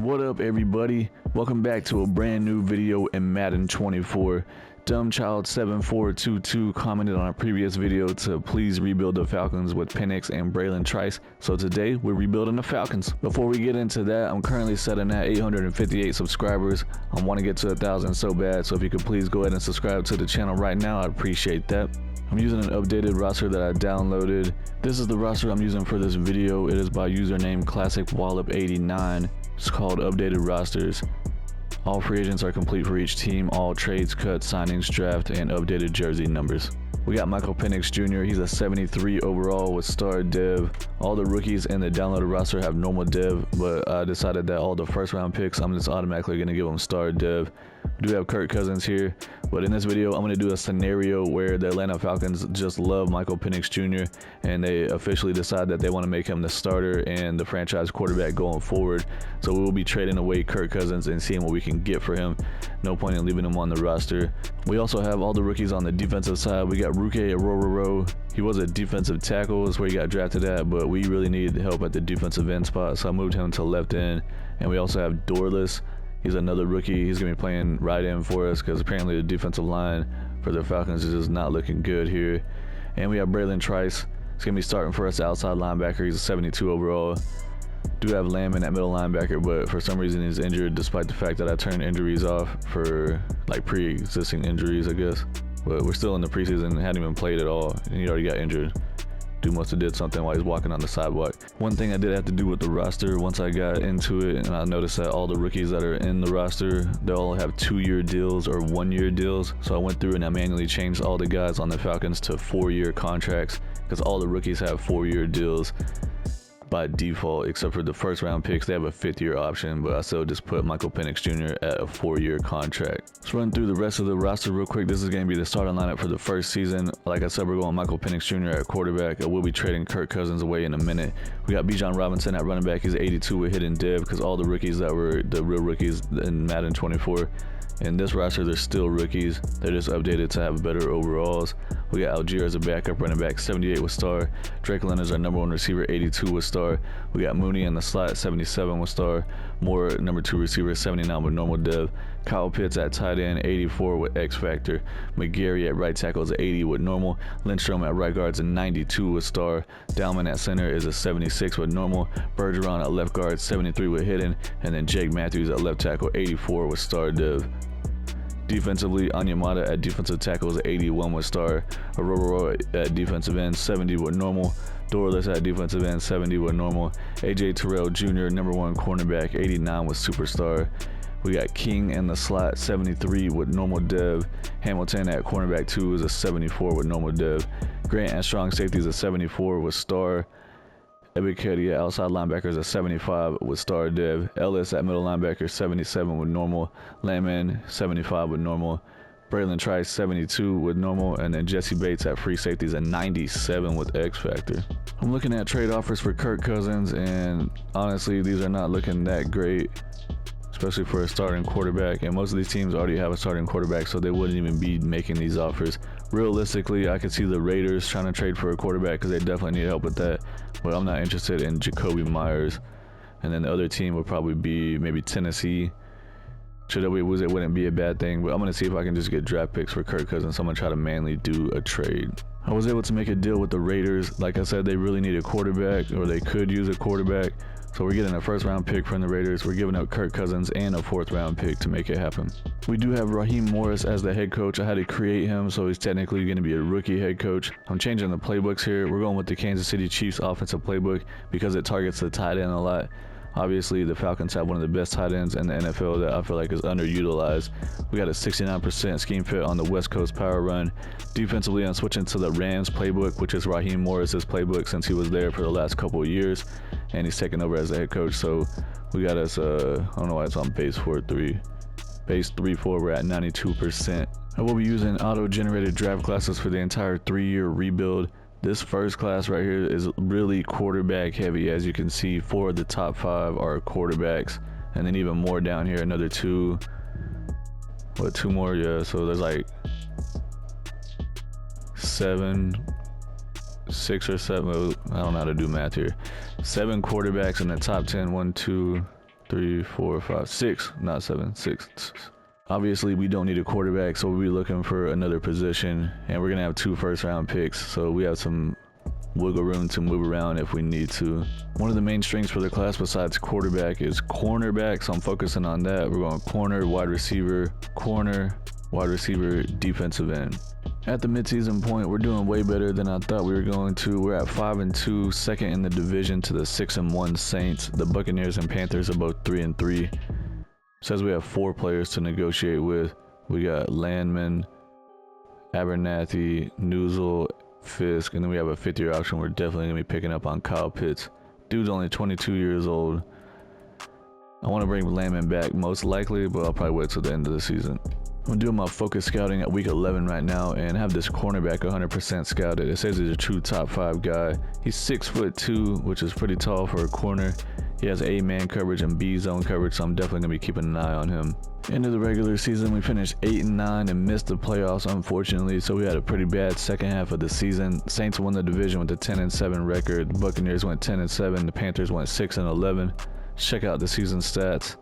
What up, everybody? Welcome back to a brand new video in Madden 24. Dumbchild7422 commented on a previous video to please rebuild the Falcons with Penix and Trice. So today we're rebuilding the Falcons. Before we get into that, I'm currently sitting at 858 subscribers. I want to get to 1,000 so bad, so if you could please go ahead and subscribe to the channel right now, I'd appreciate that. I'm using an updated roster that I downloaded. This is the roster I'm using for this video. It is by username ClassicWallop89. It's called Updated Rosters. All free agents are complete for each team. All trades, cuts, signings, draft, and updated jersey numbers. We got Michael Penix Jr. He's a 73 overall with star dev. All the rookies in the downloaded roster have normal dev, but I decided that all the first round picks, I'm just automatically going to give them star dev. We do have Kirk Cousins here, but in this video, I'm going to do a scenario where the Atlanta Falcons just love Michael Penix Jr. and they officially decide that they want to make him the starter and the franchise quarterback going forward. So we will be trading away Kirk Cousins and seeing what we can get for him. No point in leaving him on the roster. We also have all the rookies on the defensive side. We got Ruke Arororo. He was a defensive tackle, is where he got drafted at, but we really needed help at the defensive end spot, so I moved him to left end. And we also have Dorless. He's another rookie. He's going to be playing right in for us because apparently the defensive line for the Falcons is just not looking good here. And we have Trice. He's going to be starting for us outside linebacker. He's a 72 overall. Do have Lamb in that middle linebacker, but for some reason he's injured despite the fact that I turned injuries off for like pre-existing injuries, I guess. But we're still in the preseason, hadn't even played at all, and he already got injured. Dude must have did something while he's walking on the sidewalk. One thing I did have to do with the roster once I got into it, and I noticed that all the rookies that are in the roster, they all have 2-year deals or 1-year deals. So I went through and I manually changed all the guys on the Falcons to 4-year contracts because all the rookies have 4-year deals by default, except for the first round picks. They have a 5th-year option, but I still just put Michael Penix Jr. at a 4-year contract. Let's run through the rest of the roster real quick. This is going to be the starting lineup for the first season. Like I said, we're going Michael Penix Jr. at quarterback. We'll be trading Kirk Cousins away in a minute. We got Bijan Robinson at running back. He's 82 with hidden dev because all the rookies that were the real rookies in Madden 24. In this roster, they're still rookies. They're just updated to have better overalls. We got Algier as a backup running back, 78 with star. Drake London is our #1 receiver, 82 with star. We got Mooney in the slot, 77 with star. Moore, #2 receiver, 79 with normal dev. Kyle Pitts at tight end, 84 with X Factor. McGarry at right tackle is 80 with normal. Lindstrom at right guard is a 92 with star. Dalman at center is a 76 with normal. Bergeron at left guard, 73 with hidden. And then Jake Matthews at left tackle, 84 with star dev. Defensively, Anyamata at defensive tackle is 81 with star. Aurora at defensive end, 70 with normal. Dorless at defensive end, 70 with normal. AJ Terrell Jr., #1 cornerback, 89 with superstar. We got King in the slot, 73 with normal dev. Hamilton at cornerback 2 is a 74 with normal dev. Grant at strong safety is a 74 with star. Ebiketie at outside linebacker is a 75 with star dev. Ellis at middle linebacker, 77 with normal. Lamman, 75 with normal. Trice, 72 with normal. And then Jesse Bates at free safety is a 97 with X Factor. I'm looking at trade offers for Kirk Cousins, and honestly, these are not looking that great, especially for a starting quarterback. And most of these teams already have a starting quarterback, so they wouldn't even be making these offers. Realistically, I could see the Raiders trying to trade for a quarterback because they definitely need help with that, but I'm not interested in Jacoby Myers. And then the other team would probably be maybe Tennessee. Chidobe Woods, it wouldn't be a bad thing, but I'm going to see if I can just get draft picks for Kirk Cousins. So I'm going to try to manually do a trade. I was able to make a deal with the Raiders. Like I said, they really need a quarterback, or they could use a quarterback. So we're getting a 1st round pick from the Raiders. We're giving up Kirk Cousins and a 4th round pick to make it happen. We do have Raheem Morris as the head coach. I had to create him, so he's technically going to be a rookie head coach. I'm changing the playbooks here. We're going with the Kansas City Chiefs offensive playbook because it targets the tight end a lot. Obviously, the Falcons have one of the best tight ends in the NFL that I feel like is underutilized. We got a 69% scheme fit on the West Coast power run. Defensively, I'm switching to the Rams playbook, which is Raheem Morris's playbook since he was there for the last couple of years, and he's taking over as the head coach. So we got us, I don't know why it's on base 4-3. Base 3-4, we're at 92%. I will be using auto-generated draft classes for the entire 3-year rebuild. This first class right here is really quarterback heavy. As you can see, 4 of the top 5 are quarterbacks, and then even more down here, another 2. What, 2 more? Yeah, so there's like 7, 6 or 7. I don't know how to do math here. 7 quarterbacks in the top 10. 1, 2, 3, 4, 5, 6, not 7, 6. Obviously, we don't need a quarterback, so we'll be looking for another position, and we're gonna have 2 first-round picks, so we have some wiggle room to move around if we need to. One of the main strengths for the class besides quarterback is cornerback, so I'm focusing on that. We're going corner, wide receiver, defensive end. At the midseason point, we're doing way better than I thought we were going to. We're at 5-2, second in the division to the 6-1 Saints. The Buccaneers and Panthers are both 3-3. Says we have 4 players to negotiate with. We got Landman, Abernathy, Newsel, Fisk, and then we have a 5th-year option. We're definitely gonna be picking up on Kyle Pitts. Dude's only 22 years old. I want to bring Landman back most likely, but I'll probably wait till the end of the season. I'm doing my focus scouting at week 11 right now and have this cornerback 100% scouted. It says he's a true top 5 guy. He's 6'2", which is pretty tall for a corner. He has A man coverage and B zone coverage, so I'm definitely gonna be keeping an eye on him. End of the regular season, we finished 8-9 and missed the playoffs, unfortunately, so we had a pretty bad second half of the season. Saints won the division with a 10-7 record. The Buccaneers went 10-7. The Panthers went 6-11. Check out the season stats.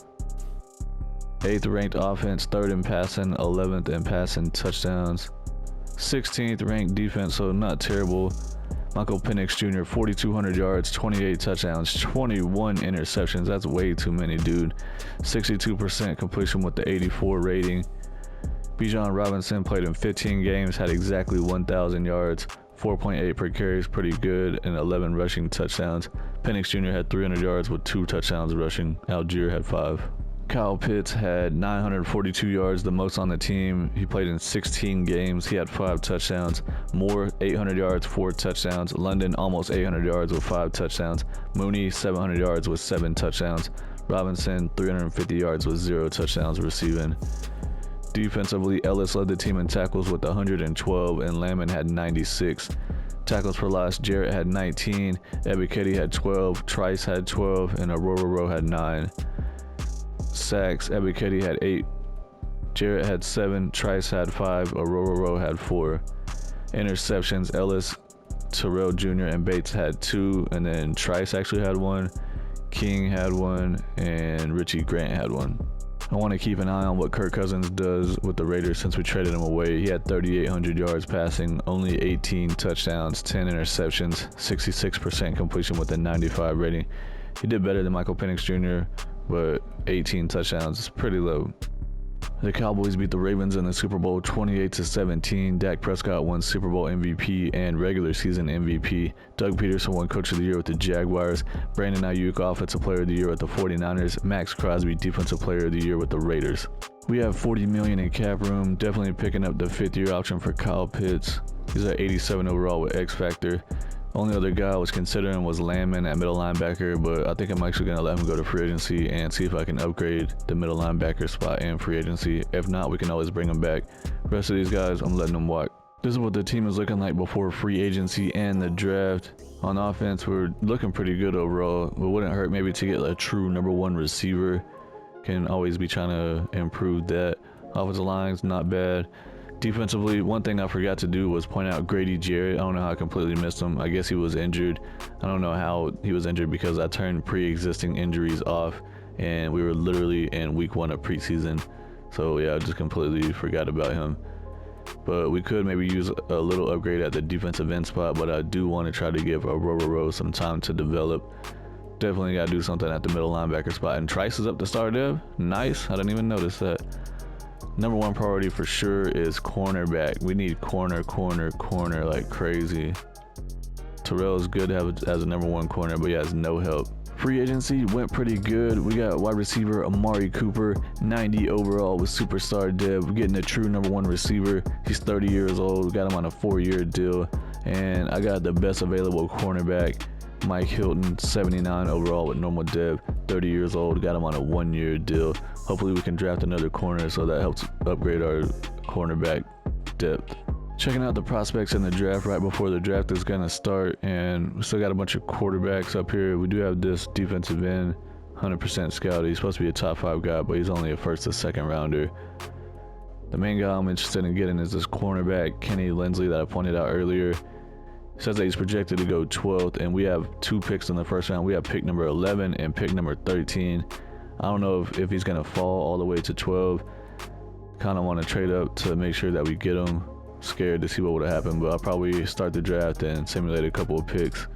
8th ranked offense, 3rd in passing, 11th in passing touchdowns, 16th ranked defense, so not terrible. Michael Penix Jr., 4,200 yards, 28 touchdowns, 21 interceptions. That's way too many, dude. 62% completion with the 84 rating. Bijan Robinson played in 15 games, had exactly 1,000 yards, 4.8 per carry is pretty good, and 11 rushing touchdowns. Penix Jr. had 300 yards with 2 touchdowns rushing. Algier had 5. Kyle Pitts had 942 yards, the most on the team. He played in 16 games. He had 5 touchdowns. Moore, 800 yards, 4 touchdowns. London, almost 800 yards with 5 touchdowns. Mooney, 700 yards with 7 touchdowns. Robinson, 350 yards with 0 touchdowns receiving. Defensively, Ellis led the team in tackles with 112, and Landman had 96. Tackles for loss, Jarrett had 19, Ebiketie had 12, Trice had 12, and Aurora had 9. Sacks, Ebiketie had 8, Jarrett had 7, Trice had 5, Aurora had 4. Interceptions, Ellis, Terrell Jr. and Bates had 2, and then Trice actually had 1, King had 1, and Richie Grant had 1. I want to keep an eye on what Kirk Cousins does with the Raiders since we traded him away. He had 3,800 yards passing, only 18 touchdowns, 10 interceptions, 66% completion with a 95 rating. He did better than Michael Penix Jr., but 18 touchdowns is pretty low. The Cowboys beat the Ravens in the Super Bowl 28-17. Dak Prescott won Super Bowl MVP and regular season MVP. Doug Peterson won Coach of the Year with the Jaguars. Brandon Ayuk Offensive Player of the Year with the 49ers. Max Crosby Defensive Player of the Year with the Raiders. We have $40 million in cap room. Definitely picking up the 5th-year option for Kyle Pitts. He's at 87 overall with X Factor. Only other guy I was considering was Landman at middle linebacker, but I think I'm actually going to let him go to free agency and see if I can upgrade the middle linebacker spot in free agency. If not, we can always bring him back. The rest of these guys, I'm letting them walk. This is what the team is looking like before free agency and the draft. On offense, we're looking pretty good overall. It wouldn't hurt maybe to get a true #1 receiver. Can always be trying to improve that. Offensive line's not bad. Defensively, one thing I forgot to do was point out Grady Jarrett. I don't know how I completely missed him. I guess he was injured. I don't know how he was injured because I turned pre-existing injuries off and we were literally in week 1 of preseason. So yeah, I just completely forgot about him. But we could maybe use a little upgrade at the defensive end spot, but I do want to try to give Aurora some time to develop. Definitely got to do something at the middle linebacker spot. And Trice is up to star dev. Nice. I didn't even notice that. #1 priority for sure is cornerback. We need corner like crazy. Terrell is good to have as a #1 corner, but he has no help. Free agency went pretty good. We got wide receiver Amari Cooper, 90 overall with superstar dev. We're getting a true #1 receiver. He's 30 years old. We got him on a 4-year deal. And I got the best available cornerback, Mike Hilton, 79 overall with normal dev, 30 years old, got him on a 1-year deal. Hopefully we can draft another corner so that helps upgrade our cornerback depth. Checking out the prospects in the draft right before the draft is going to start, and we still got a bunch of quarterbacks up here. We do have this defensive end, 100% scout. He's supposed to be a top 5 guy, but he's only a 1st or 2nd rounder. The main guy I'm interested in getting is this cornerback, Kenny Lindsley, that I pointed out earlier. Says that he's projected to go 12th, and we have 2 picks in the 1st round. We have pick number 11 and pick number 13. I don't know if he's gonna fall all the way to 12. Kind of want to trade up to make sure that we get him. Scared to see what would have happened, but I'll probably start the draft and simulate a couple of picks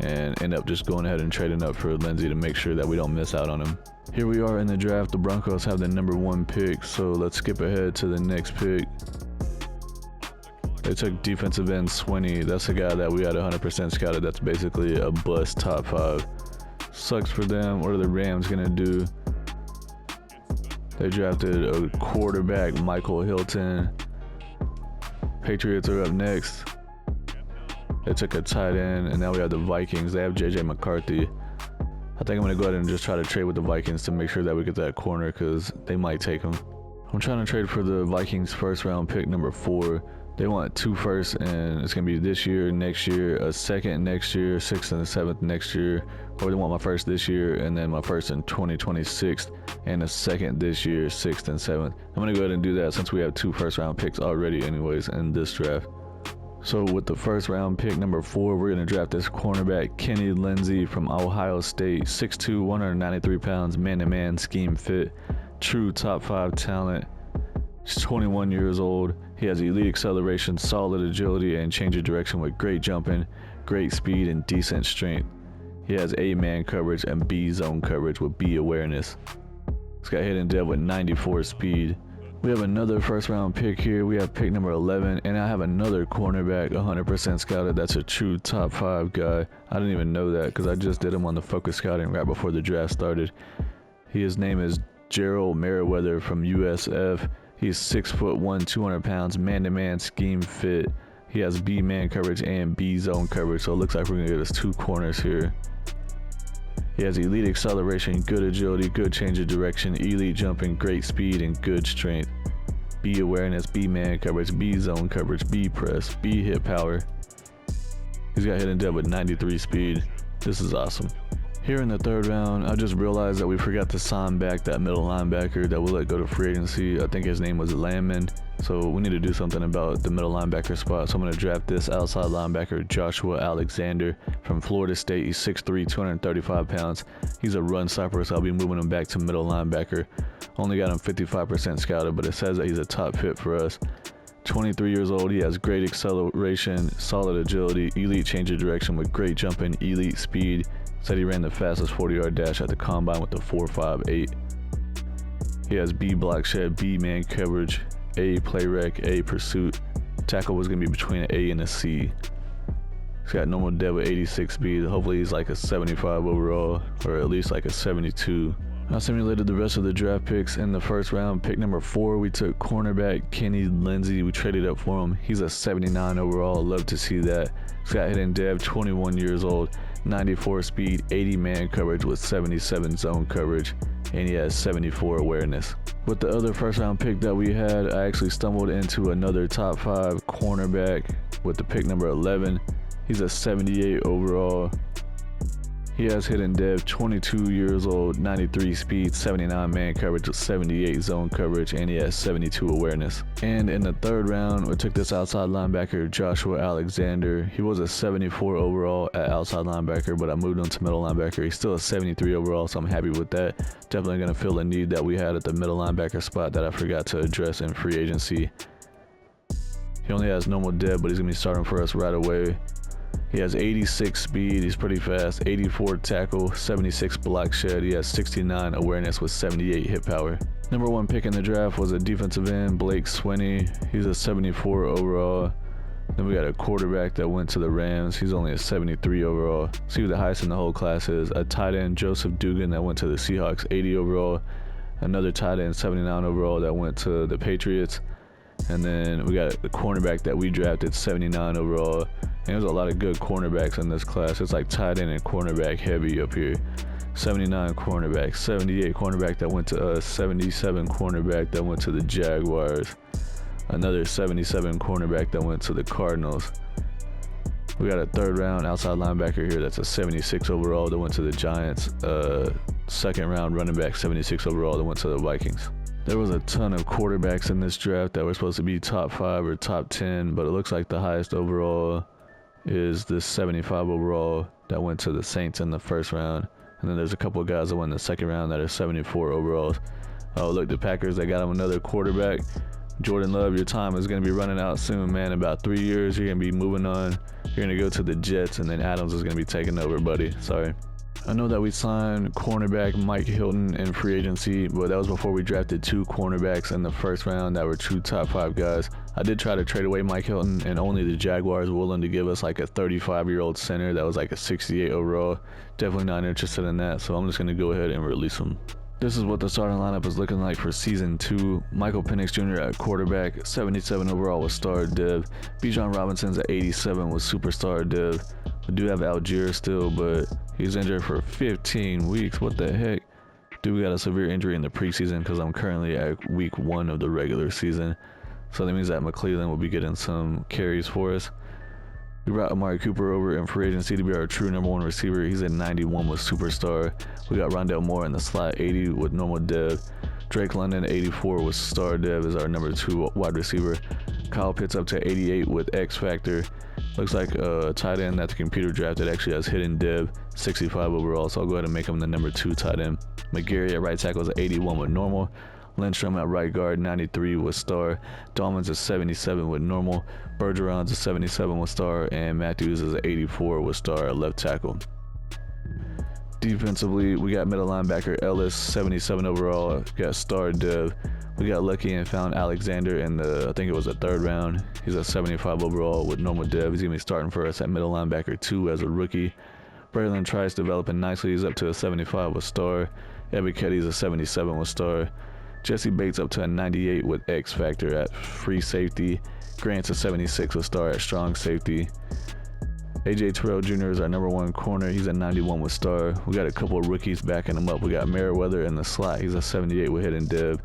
and end up just going ahead and trading up for Lindsey to make sure that we don't miss out on him. Here we are in the draft. The Broncos have the #1 pick, so let's skip ahead to the next pick. They took defensive end Swinney. That's a guy that we had 100% scouted. That's basically a bust top 5. Sucks for them. What are the Rams gonna do? They drafted a quarterback, Michael Hilton. Patriots are up next. They took a tight end, and now we have the Vikings. They have JJ McCarthy. I think I'm going to go ahead and just try to trade with the Vikings to make sure that we get that corner because they might take him. I'm trying to trade for the Vikings first round pick #4. They want 2 firsts, and it's going to be this year, next year, a second next year, 6th and 7th next year. Or they want my first this year, and then my first in 2026, and a second this year, 6th and 7th. I'm going to go ahead and do that since we have 2 first round picks already anyways in this draft. So with the first round pick #4, we're going to draft this cornerback, Kenny Lindsey from Ohio State. 6'2", 193 pounds, man-to-man, scheme fit, true top 5 talent. He's 21 years old. He has elite acceleration, solid agility, and change of direction with great jumping, great speed, and decent strength. He has A-man coverage and B-zone coverage with B awareness. He's got hidden depth with 94 speed. We have another first round pick here. We have pick #11, and I have another cornerback, 100% scouted. That's a true top 5 guy. I didn't even know that because I just did him on the focus scouting right before the draft started. His name is Gerald Merriweather from USF. He's 6'1", 200 pounds, man-to-man, scheme fit. He has B-man coverage and B-zone coverage, so it looks like we're going to get us 2 corners here. He has elite acceleration, good agility, good change of direction, elite jumping, great speed, and good strength. B awareness, B-man coverage, B-zone coverage, B-press, B-hit power. He's got hidden depth with 93 speed. This is awesome. Here in the 3rd round, I just realized that we forgot to sign back that middle linebacker that we let go to free agency. I think his name was Landman. So we need to do something about the middle linebacker spot. So I'm going to draft this outside linebacker, Joshua Alexander from Florida State. He's 6'3", 235 pounds. He's a run stopper, so I'll be moving him back to middle linebacker. Only got him 55% scouted, but it says that he's a top fit for us. 23 years old. He has great acceleration, solid agility, elite change of direction with great jumping, elite speed. Said he ran the fastest 40-yard dash at the combine with the 4.58. He has B block shed, B man coverage, A play rec, A pursuit. Tackle was going to be between an A and a C. He's got normal depth with 86 speed. Hopefully he's like a 75 overall, or at least like a 72. I simulated the rest of the draft picks in the first round. Pick #4, we took cornerback Kenny Lindsey. We traded up for him. He's a 79 overall. Love to see that. He's got hidden depth, 21 years old, 94 speed, 80 man coverage with 77 zone coverage, and he has 74 awareness. With the other first round pick that we had, I actually stumbled into another top 5 cornerback with the pick #11. He's a 78 overall. He has hidden depth, 22 years old, 93 speed, 79 man coverage with 78 zone coverage, and he has 72 awareness. And in the 3rd round, we took this outside linebacker, Joshua Alexander. He was a 74 overall at outside linebacker, but I moved him to middle linebacker. He's still a 73 overall, so I'm happy with that. Definitely going to fill a need that we had at the middle linebacker spot that I forgot to address in free agency. He only has normal depth, but he's going to be starting for us right away. He has 86 speed, he's pretty fast, 84 tackle, 76 block shed, he has 69 awareness with 78 hit power. #1 pick in the draft was a defensive end, Blake Swinney. He's a 74 overall. Then we got a quarterback that went to the Rams. He's only a 73 overall. See who the highest in the whole class is. A tight end, Joseph Dugan, that went to the Seahawks, 80 overall. Another tight end, 79 overall, that went to the Patriots. And then we got the cornerback that we drafted, 79 overall. And there's a lot of good cornerbacks in this class. It's like tight end and cornerback heavy up here. 79 cornerback, 78 cornerback that went to us, 77 cornerback that went to the Jaguars. Another 77 cornerback that went to the Cardinals. We got a 3rd round outside linebacker here that's a 76 overall that went to the Giants. 2nd round running back, 76 overall that went to the Vikings. There was a ton of quarterbacks in this draft that were supposed to be top 5 or top 10, but it looks like the highest overall is this 75 overall that went to the Saints in the 1st round. And then there's a couple of guys that went in the second round that are 74 overalls. Oh, look, the Packers, they got him another quarterback. Jordan Love, your time is going to be running out soon, man. In about 3 years, you're going to be moving on. You're going to go to the Jets, and then Adams is going to be taking over, buddy. Sorry. I know that we signed cornerback Mike Hilton in free agency, but that was before we drafted 2 cornerbacks in the first round that were true top 5 guys. I did try to trade away Mike Hilton, and only the Jaguars were willing to give us like a 35-year-old center that was like a 68 overall. Definitely not interested in that, so I'm just going to go ahead and release him. This is what the starting lineup is looking like for season 2. Michael Penix Jr. at quarterback, 77 overall with star dev. Bijan Robinson's at 87 with superstar dev. We do have Algier still, but he's injured for 15 weeks. What the heck? Dude, we got a severe injury in the preseason because I'm currently at week 1 of the regular season. So that means that McClellan will be getting some carries for us. We brought Amari Cooper over in free agency to be our true number 1 receiver. He's at 91 with superstar. We got Rondell Moore in the slot, 80 with normal dev. Drake London, 84 with star dev, is our number 2 wide receiver. Kyle Pitts up to 88 with X Factor. Looks like a tight end that the computer drafted actually has hidden dev, 65 overall, so I'll go ahead and make him the number 2 tight end. McGarry at right tackle is at 81 with normal. Lindstrom at right guard, 93 with star. Dolmans is 77 with normal. Bergeron's is 77 with star. And Matthews is 84 with star at left tackle. Defensively, we got middle linebacker Ellis, 77 overall, got star dev. We got lucky and found Alexander in the, I think it was the 3rd round. He's at 75 overall with normal dev. He's going to be starting for us at middle linebacker 2 as a rookie. Braylon Trice developing nicely. He's up to a 75 with star. Evan Ketty's a 77 with star. Jesse Bates up to a 98 with X Factor at free safety. Grant's a 76 with star at strong safety. AJ Terrell Jr. is our number 1 corner. He's at 91 with star. We got a couple of rookies backing him up. We got Merriweather in the slot. He's a 78 with hidden dev.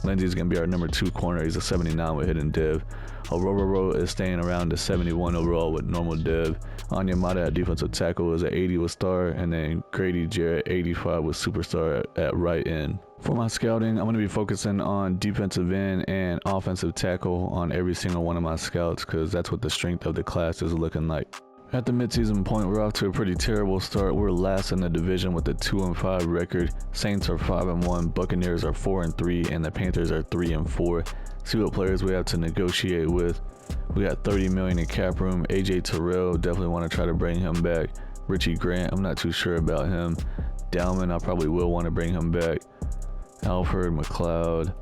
Lindsey's going to be our number 2 corner. He's a 79 with hidden dev. Aurora is staying around to 71 overall with normal dev. Anya Mata at defensive tackle is at 80 with star. And then Grady Jarrett, 85 with superstar at right end. For my scouting, I'm going to be focusing on defensive end and offensive tackle on every single one of my scouts because that's what the strength of the class is looking like. At the midseason point, we're off to a pretty terrible start. We're last in the division with a 2-5 record. Saints are 5-1, Buccaneers are 4-3, and the Panthers are 3-4. See what players we have to negotiate with. We got $30 million in cap room. AJ Terrell, definitely want to try to bring him back. Richie Grant, I'm not too sure about him. Dowman, I probably will want to bring him back. Alfred, McLeod.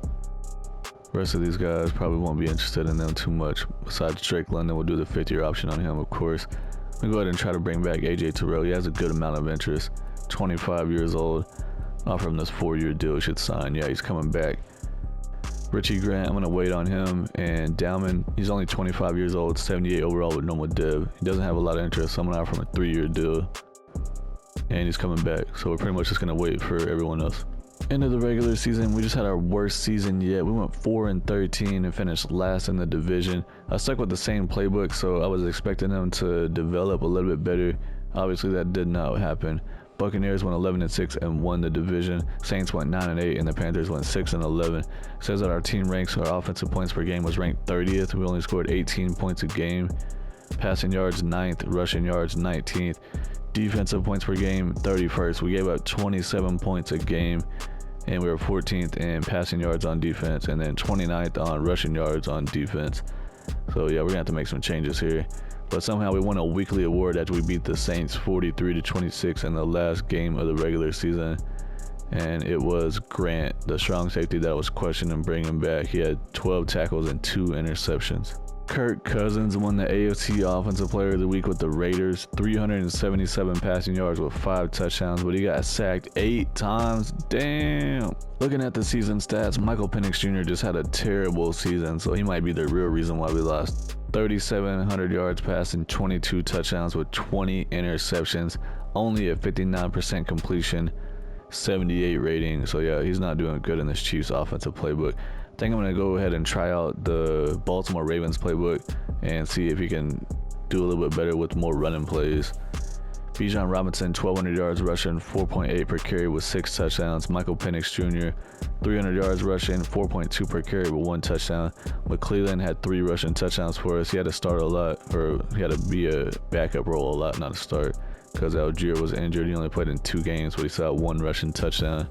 Rest of these guys probably won't be interested in them too much. Besides Drake London, we'll do the 5th-year option on him, of course. We'll go ahead and try to bring back AJ Terrell. He has a good amount of interest. 25 years old. Offer him this 4-year deal. He should sign. Yeah, he's coming back. Richie Grant, I'm going to wait on him. And Dowman, he's only 25 years old, 78 overall with normal dev. He doesn't have a lot of interest, so I'm going to offer him a 3-year deal. And he's coming back. So we're pretty much just going to wait for everyone else. End of the regular season, we just had our worst season yet. We went 4-13 and finished last in the division. I stuck with the same playbook, so I was expecting them to develop a little bit better. Obviously, that did not happen. Buccaneers went 11-6 and won the division. Saints went 9-8 and the Panthers went 6-11. It says that our team ranks, our offensive points per game was ranked 30th. We only scored 18 points a game. Passing yards 9th, rushing yards 19th. Defensive points per game 31st. We gave up 27 points a game. And we were 14th in passing yards on defense and then 29th on rushing yards on defense. So yeah, we're gonna have to make some changes here. But somehow we won a weekly award after we beat the Saints 43-26 in the last game of the regular season. And it was Grant, the strong safety that was questioned and bringing him back. He had 12 tackles and 2 interceptions. Kirk Cousins won the AFC Offensive Player of the Week with the Raiders. 377 passing yards with 5 touchdowns, but he got sacked 8 times. Damn. Looking at the season stats, Michael Penix Jr. just had a terrible season, so he might be the real reason why we lost. 3,700 yards passing, 22 touchdowns with 20 interceptions, only a 59% completion, 78 rating. So yeah, he's not doing good in this Chiefs offensive playbook. I think I'm going to go ahead and try out the Baltimore Ravens playbook and see if he can do a little bit better with more running plays. Bijan Robinson, 1,200 yards rushing, 4.8 per carry with 6 touchdowns. Michael Penix Jr., 300 yards rushing, 4.2 per carry with 1 touchdown. McClellan had 3 rushing touchdowns for us. He had to start a lot, or he had to be a backup role a lot, not a start. because Algier was injured. He only played in 2 games, but he saw 1 rushing touchdown.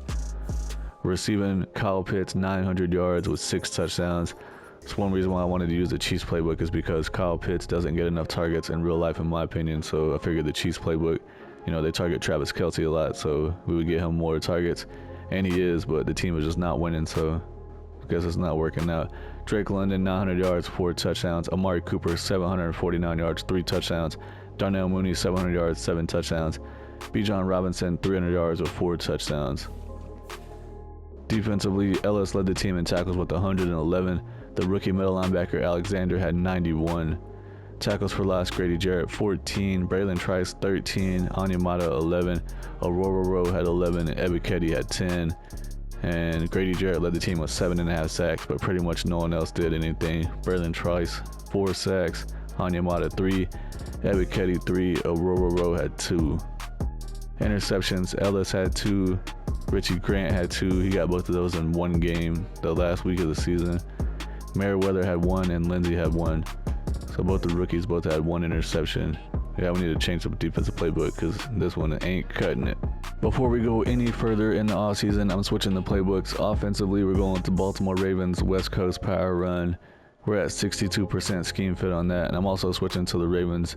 Receiving, Kyle Pitts, 900 yards with 6 touchdowns. It's one reason why I wanted to use the Chiefs playbook, is because Kyle Pitts doesn't get enough targets in real life, in my opinion. So I figured the Chiefs playbook, you know, they target Travis Kelce a lot, so we would get him more targets. And he is, but the team is just not winning, so I guess it's not working out. Drake London, 900 yards, 4 touchdowns. Amari Cooper, 749 yards, 3 touchdowns. Darnell Mooney, 700 yards, 7 touchdowns. Bijan Robinson, 300 yards with 4 touchdowns. Defensively, Ellis led the team in tackles with 111. The rookie middle linebacker Alexander had 91. Tackles for loss, Grady Jarrett, 14. Braylon Trice, 13. Onyemata, 11. Aurora Rowe had 11. And Ebiketie had 10. And Grady Jarrett led the team with 7.5 sacks, but pretty much no one else did anything. Braylon Trice, 4 sacks. Onyemata, 3. Ebiketie, 3. Aurora Rowe had 2. Interceptions, Ellis had 2. Richie Grant had 2. He got both of those in 1 game, the last week of the season. Merriweather had 1 and Lindsey had 1. So both the rookies both had 1 interception. Yeah, we need to change the defensive playbook because this one ain't cutting it. Before we go any further in the offseason, I'm switching the playbooks. Offensively, we're going to Baltimore Ravens West Coast power run. We're at 62% scheme fit on that. And I'm also switching to the Ravens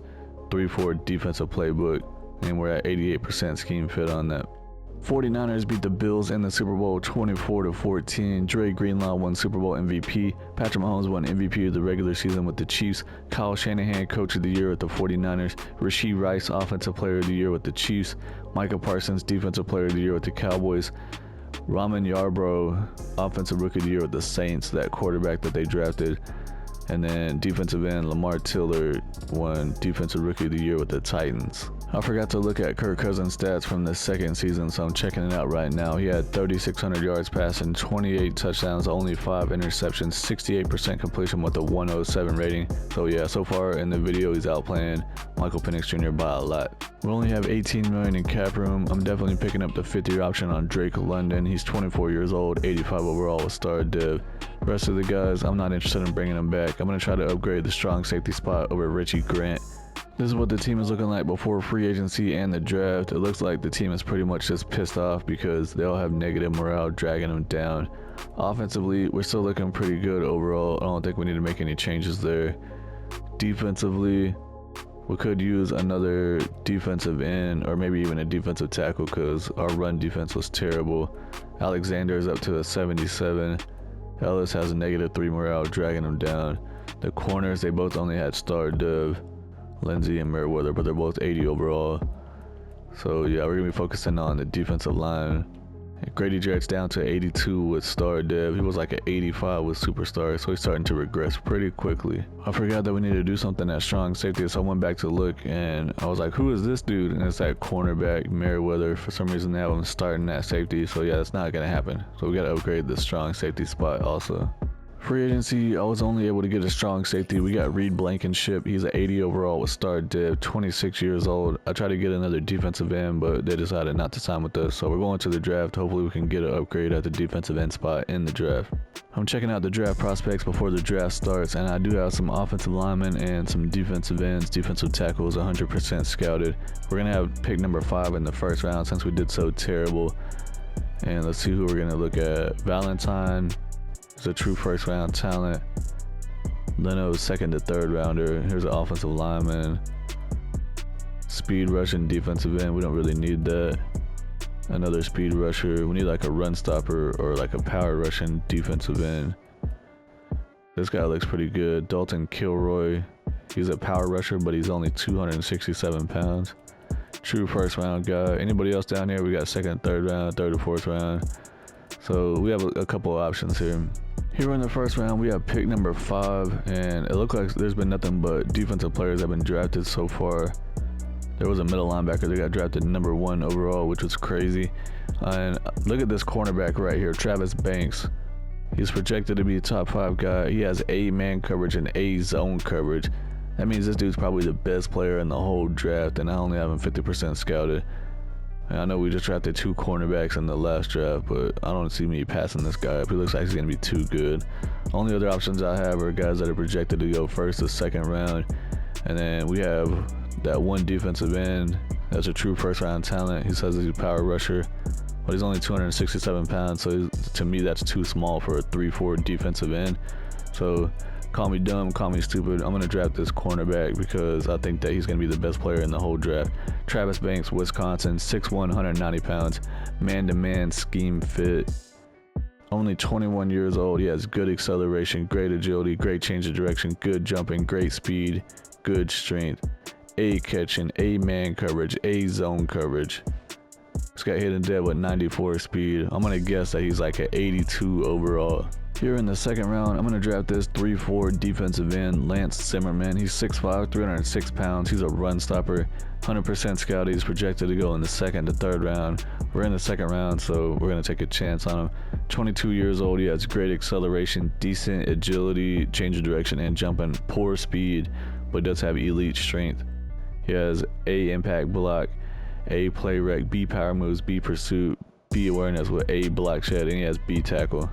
3-4 defensive playbook. And we're at 88% scheme fit on that. 49ers beat the Bills in the Super Bowl 24-14. Dre Greenlaw won Super Bowl MVP. Patrick Mahomes won MVP of the regular season with the Chiefs. Kyle Shanahan, Coach of the Year with the 49ers. Rashee Rice, Offensive Player of the Year with the Chiefs. Micah Parsons, Defensive Player of the Year with the Cowboys. Ramen Yarbrough, Offensive Rookie of the Year with the Saints, that quarterback that they drafted. And then defensive end Lamar Tiller won Defensive Rookie of the Year with the Titans. I forgot to look at Kirk Cousins' stats from the second season, so I'm checking it out right now. He had 3,600 yards passing, 28 touchdowns, only 5 interceptions, 68% completion with a 107 rating. So yeah, so far in the video, he's outplaying Michael Penix Jr. by a lot. We only have 18 million in cap room. I'm definitely picking up the 50-year option on Drake London. He's 24 years old, 85 overall with star div. The rest of the guys, I'm not interested in bringing them back. I'm going to try to upgrade the strong safety spot over Richie Grant. This is what the team is looking like before free agency and the draft. It looks like the team is pretty much just pissed off because they all have negative morale dragging them down. Offensively, we're still looking pretty good overall. I don't think we need to make any changes there. Defensively, we could use another defensive end or maybe even a defensive tackle because our run defense was terrible. Alexander is up to a 77. Ellis has a -3 morale dragging him down. The corners, they both only had star div. Lindsey and Merriweather, but they're both 80 overall. So yeah, we're gonna be focusing on the defensive line. Grady Jarrett's down to 82 with star div. He was like an 85 with superstar, so he's starting to regress pretty quickly. I forgot that we need to do something at strong safety, so I went back to look and I was like, who is this dude? And it's that cornerback Merriweather. For some reason they have him starting at safety, so yeah, that's not gonna happen. So we gotta upgrade the strong safety spot also. Free agency, I was only able to get a strong safety. We got Reed Blankenship. He's an 80 overall with star div, 26 years old. I tried to get another defensive end, but they decided not to sign with us. So we're going to the draft. Hopefully we can get an upgrade at the defensive end spot in the draft. I'm checking out the draft prospects before the draft starts, and I do have some offensive linemen and some defensive ends, defensive tackles, 100% scouted. We're going to have pick number 5 in the first round since we did so terrible. And let's see who we're going to look at. Valentine is a true first round talent. Leno's 2nd to 3rd rounder. Here's an offensive lineman. Speed rushing defensive end. We don't really need that. Another speed rusher. We need like a run stopper or like a power rushing defensive end. This guy looks pretty good. Dalton Kilroy. He's a power rusher, but he's only 267 pounds. True first round guy. Anybody else down here? We got 2nd, 3rd round, 3rd or 4th round. So we have a couple of options here. Here in the first round, we have pick number 5, and it looks like there's been nothing but defensive players that have been drafted so far. There was a middle linebacker that got drafted number 1 overall, which was crazy. And look at this cornerback right here, Travis Banks. He's projected to be a top 5 guy. He has A man coverage and A zone coverage. That means this dude's probably the best player in the whole draft, and I only have him 50% scouted. And I know we just drafted 2 cornerbacks in the last draft, but I don't see me passing this guy up. He looks like he's going to be too good. Only other options I have are guys that are projected to go 1st or 2nd round. And then we have that one defensive end. That's a true first round talent. He says he's a power rusher, but he's only 267 pounds, so to me that's too small for a 3-4 defensive end. So call me dumb, call me stupid. I'm gonna draft this cornerback because I think that he's gonna be the best player in the whole draft. Travis Banks, Wisconsin, 6'1", 190 pounds, man-to-man scheme fit. Only 21 years old. He has good acceleration, great agility, great change of direction, good jumping, great speed, good strength, A catching, A man coverage, A zone coverage. He's got hidden dead with 94 speed. I'm gonna guess that he's like an 82 overall. Here in the second round, I'm going to draft this 3-4 defensive end, Lance Zimmerman. He's 6'5", 306 pounds. He's a run stopper, 100% scout. He's projected to go in the second to third round. We're in the second round, so we're going to take a chance on him. 22 years old. He has great acceleration, decent agility, change of direction, and jumping. Poor speed, but does have elite strength. He has A impact block, A play rec, B power moves, B pursuit, B awareness with A block shed, and he has B tackle.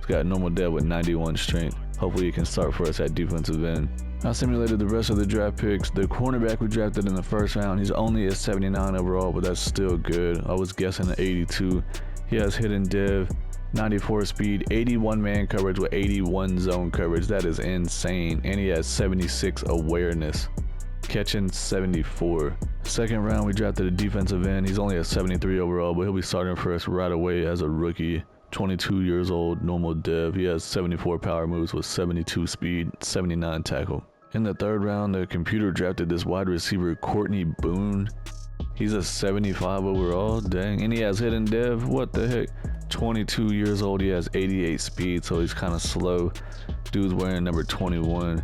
Got normal dev with 91 strength. Hopefully he can start for us at defensive end. I simulated the rest of the draft picks. The cornerback we drafted in the first round, he's only a 79 overall, but that's still good. I was guessing an 82. He has hidden dev, 94 speed, 81 man coverage with 81 zone coverage. That is insane. And he has 76 awareness. Catching 74. Second round we drafted a defensive end. He's only a 73 overall, but he'll be starting for us right away as a rookie. 22 years old, normal dev. He has 74 power moves with 72 speed, 79 tackle. In the third round, the computer drafted this wide receiver, Courtney Boone. He's a 75 overall, dang. And he has hidden dev, what the heck? 22 years old, he has 88 speed, so he's kind of slow. Dude's wearing number 21.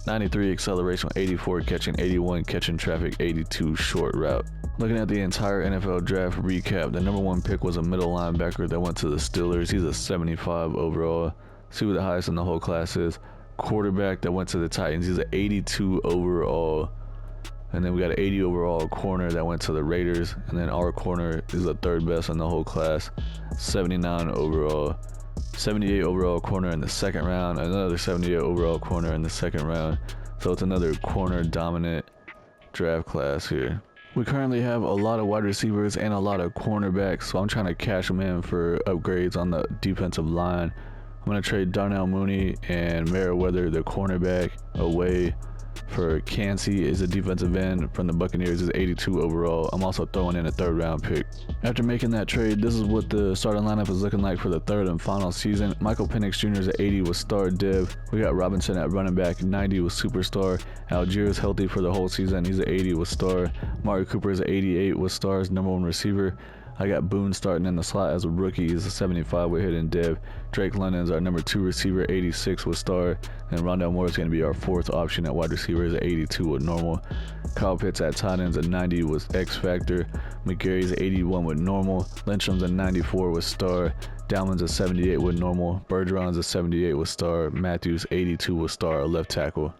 93 acceleration, 84 catching, 81 catching traffic, 82 short route. Looking at the entire NFL draft recap, the number one pick was a middle linebacker that went to the Steelers. He's a 75 overall. See what the highest in the whole class is. Quarterback that went to the Titans. He's an 82 overall. And then we got an 80 overall corner that went to the Raiders. And then our corner is the third best in the whole class. 79 overall. 78 overall corner in the second round. Another 78 overall corner in the second round. So it's another corner dominant draft class here. We currently have a lot of wide receivers and a lot of cornerbacks, so I'm trying to cash them in for upgrades on the defensive line. I'm going to trade Darnell Mooney and Merriweather, the cornerback, away for Kancey is a defensive end from the Buccaneers, is 82 overall. I'm also throwing in a third round pick. After making that trade, this is what the starting lineup is looking like for the third and final season. Michael Penix Jr. is at 80 with star dev. We got Robinson at running back, 90 with superstar. Algier is healthy for the whole season. He's at 80 with star. Mari Cooper is at 88 with stars, number one receiver. I got Boone starting in the slot as a rookie. He's a 75 with hidden dev. Drake London's our number 2 receiver, 86 with star. And Rondell Moore is going to be our fourth option at wide receiver, is at 82 with normal. Kyle Pitts at tight ends at 90 with X Factor. McGarry's at 81 with normal. Lindstrom's at 94 with star. Dowman's at 78 with normal. Bergeron's at 78 with star. Matthews 82 with star, a left tackle.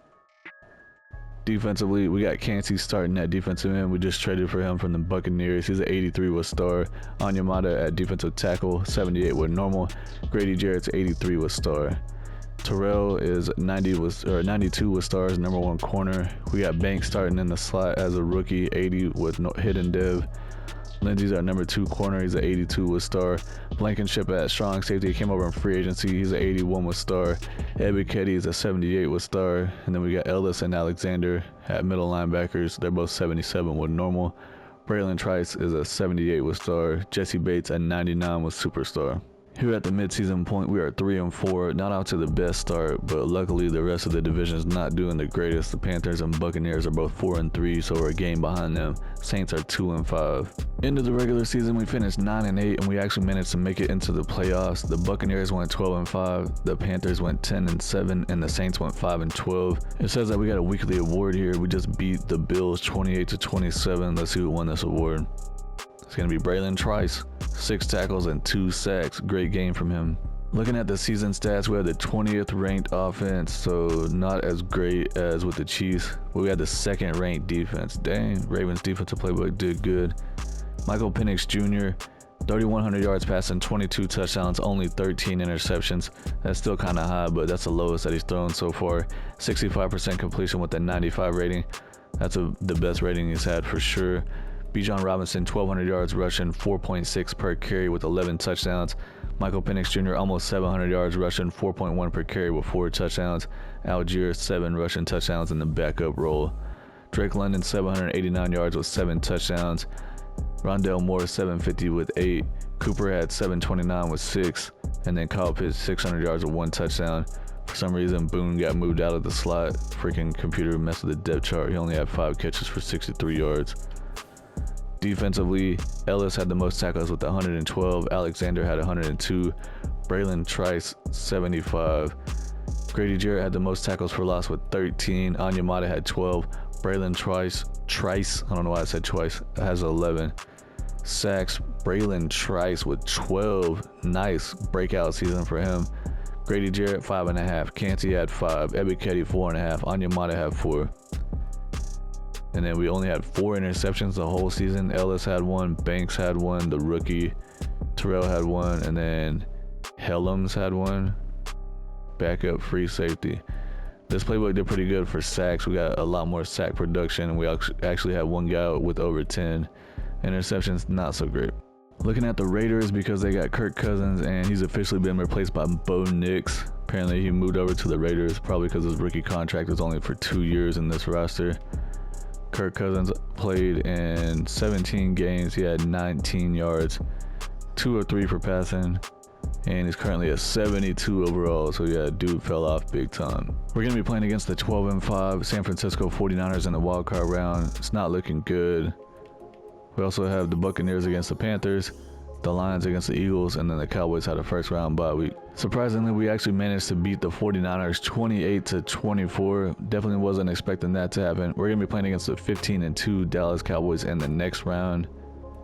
Defensively, we got Kancey starting at defensive end. We just traded for him from the Buccaneers. He's at 83 with star. Onyemata at defensive tackle, 78 with normal. Grady Jarrett's 83 with star. Terrell is 92 with stars, number one corner. We got Banks starting in the slot as a rookie, 80 with hidden dev. Lindsey's our number 2 corner. He's at 82 with star. Blankenship at strong safety came over in free agency. He's at 81 with star. Ebiketie is at 78 with star. And then we got Ellis and Alexander at middle linebackers. They're both 77 with normal. Braylon Trice is at 78 with star. Jesse Bates at 99 with superstar. Here at the midseason point, we are 3-4, not out to the best start, but luckily the rest of the division is not doing the greatest. The Panthers and Buccaneers are both 4-3, so we're a game behind them. Saints are 2-5. Into the regular season, we finished 9-8, and we actually managed to make it into the playoffs. The Buccaneers went 12-5, the Panthers went 10-7, and the Saints went 5-12. It says that we got a weekly award here. We just beat the Bills 28-27. Let's see who won this award. It's going to be Braylon Trice. 6 tackles and 2 sacks. Great game from him. Looking at the season stats, we had the 20th ranked offense, so not as great as with the Chiefs. We had the 2nd ranked defense. Dang, Ravens defensive playbook did good. Michael Penix Jr., 3,100 yards passing, 22 touchdowns, only 13 interceptions. That's still kind of high, but that's the lowest that he's thrown so far. 65% completion with a 95 rating. That's the best rating he's had for sure. Bijan Robinson, 1,200 yards rushing, 4.6 per carry with 11 touchdowns. Michael Penix Jr., almost 700 yards rushing, 4.1 per carry with 4 touchdowns. Algier, 7 rushing touchdowns in the backup role. Drake London, 789 yards with 7 touchdowns. Rondell Moore, 750 with 8. Cooper had 729 with 6. And then Kyle Pitts, 600 yards with 1 touchdown. For some reason, Boone got moved out of the slot. Freaking computer messed with the depth chart. He only had 5 catches for 63 yards. Defensively, Ellis had the most tackles with 112. Alexander had 102. Braylon Trice, 75. Grady Jarrett had the most tackles for loss with 13. Onyemata had 12. Braylon Trice, I don't know why I said twice, has 11. Sacks, Braylon Trice with 12. Nice breakout season for him. Grady Jarrett, 5.5. Canty had 5. Ebiketie, 4.5. Onyemata had 4. And then we only had 4 interceptions the whole season. Ellis had 1. Banks had 1. The rookie. Terrell had 1. And then Helms had 1. Backup free safety. This playbook did pretty good for sacks. We got a lot more sack production. We actually had 1 guy with over 10. Interceptions, not so great. Looking at the Raiders, because they got Kirk Cousins and he's officially been replaced by Bo Nix. Apparently he moved over to the Raiders, probably because his rookie contract is only for 2 years in this roster. Kirk Cousins played in 17 games. He had 19 yards, 203 for passing, and he's currently a 72 overall. So yeah, dude fell off big time. We're gonna be playing against the 12-5 San Francisco 49ers in the wild card round. It's not looking good. We also have the Buccaneers against the Panthers, the Lions against the Eagles, and then the Cowboys had a first round bye week. Surprisingly, we actually managed to beat the 49ers 28-24. Definitely wasn't expecting that to happen. We're going to be playing against the 15-2 Dallas Cowboys in the next round.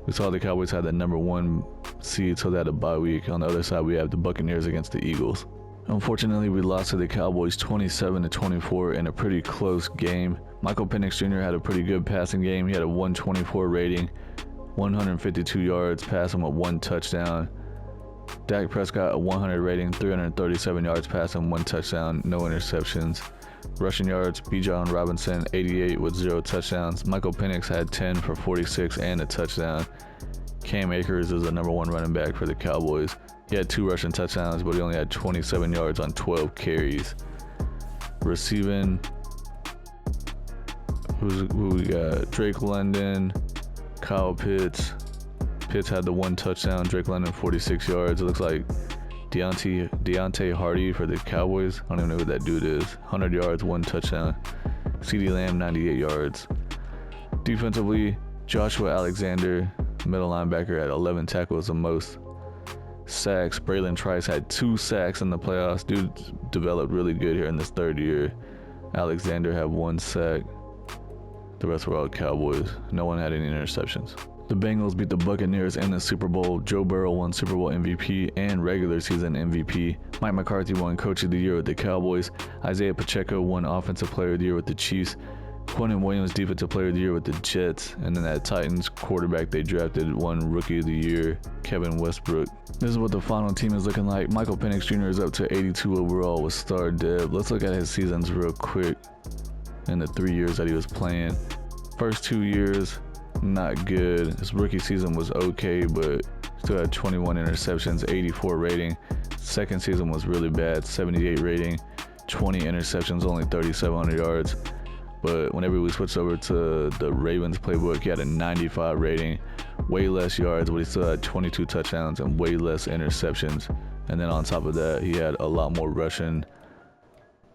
We saw the Cowboys had the number 1 seed, so they had a bye week. On the other side, we have the Buccaneers against the Eagles. Unfortunately, we lost to the Cowboys 27-24 in a pretty close game. Michael Penix Jr. had a pretty good passing game. He had a 124 rating, 152 yards, passing with 1 touchdown. Dak Prescott, a 100 rating, 337 yards passing, 1 touchdown, no interceptions. Rushing yards, Bijan Robinson, 88 with 0 touchdowns. Michael Penix had 10 for 46 and a touchdown. Cam Akers is the number 1 running back for the Cowboys. He had 2 rushing touchdowns, but he only had 27 yards on 12 carries. Receiving, who we got? Drake London, Kyle Pitts. Pitts had the 1 touchdown. Drake London, 46 yards. It looks like Deontay Hardy for the Cowboys. I don't even know who that dude is. 100 yards, 1 touchdown. CeeDee Lamb, 98 yards. Defensively, Joshua Alexander, middle linebacker, had 11 tackles the most. Sacks, Braylon Trice had 2 sacks in the playoffs. Dude developed really good here in this 3rd year. Alexander had 1 sack. The rest were all Cowboys. No one had any interceptions. The Bengals beat the Buccaneers in the Super Bowl. Joe Burrow won Super Bowl MVP and regular season MVP. Mike McCarthy won Coach of the Year with the Cowboys. Isaiah Pacheco won Offensive Player of the Year with the Chiefs. Quentin Williams, Defensive Player of the Year with the Jets. And then that Titans quarterback they drafted won Rookie of the Year, Kevin Westbrook. This is what the final team is looking like. Michael Penix Jr. is up to 82 overall with star dev. Let's look at his seasons real quick in the 3 years that he was playing. First 2 years, not good. His rookie season was okay, but still had 21 interceptions, 84 rating. Second season was really bad, 78 rating, 20 interceptions, only 3,700 yards. But whenever we switched over to the Ravens playbook, he had a 95 rating, way less yards, but he still had 22 touchdowns and way less interceptions. And then on top of that, he had a lot more rushing,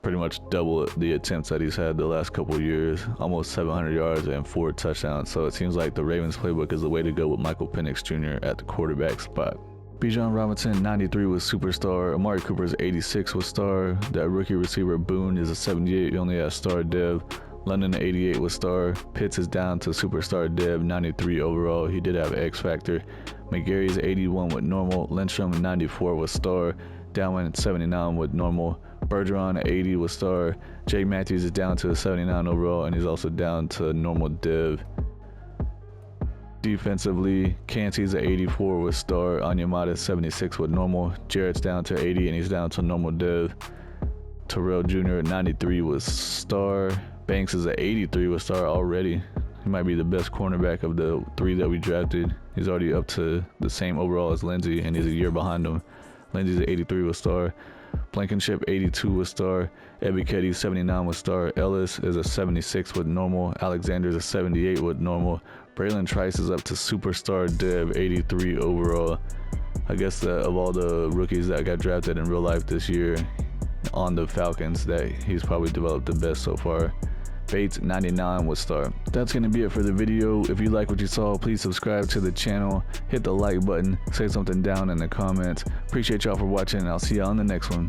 pretty much double the attempts that he's had the last couple years, almost 700 yards and 4 touchdowns. So it seems like the Ravens playbook is the way to go with Michael Penix Jr. at the quarterback spot. Bijan Robinson, 93 was superstar. Amari Cooper's 86 was star. That rookie receiver Boone is a 78. He only has star dev. London, 88 was star. Pitts is down to superstar dev, 93 overall. He did have X factor. McGarry's 81 with normal. Lindstrom, 94 was star. Downwind, 79 with normal. Bergeron, 80 with star. Jake Matthews is down to a 79 overall, and he's also down to normal dev. Defensively, Canty's at 84 with star. Onyemata 76 with normal. Jarrett's down to 80 and he's down to normal dev. Terrell Jr. at 93 with star. Banks is an 83 with star already. He might be the best cornerback of the 3 that we drafted. He's already up to the same overall as Lindsey, and he's a year behind him. Lindsey's an 83 with star. Blankenship 82 with star. Ebiketie 79 with star. Ellis is a 76 with normal. Alexander's a 78 with normal. Braylon Trice is up to superstar dev 83 overall. I guess of all the rookies that got drafted in real life this year on the Falcons, that he's probably developed the best so far. Bates 99 with star. That's gonna be it for the video. If you like what you saw, please subscribe to the channel, hit the like button, say something down in the comments. Appreciate y'all for watching, and I'll see y'all on the next one.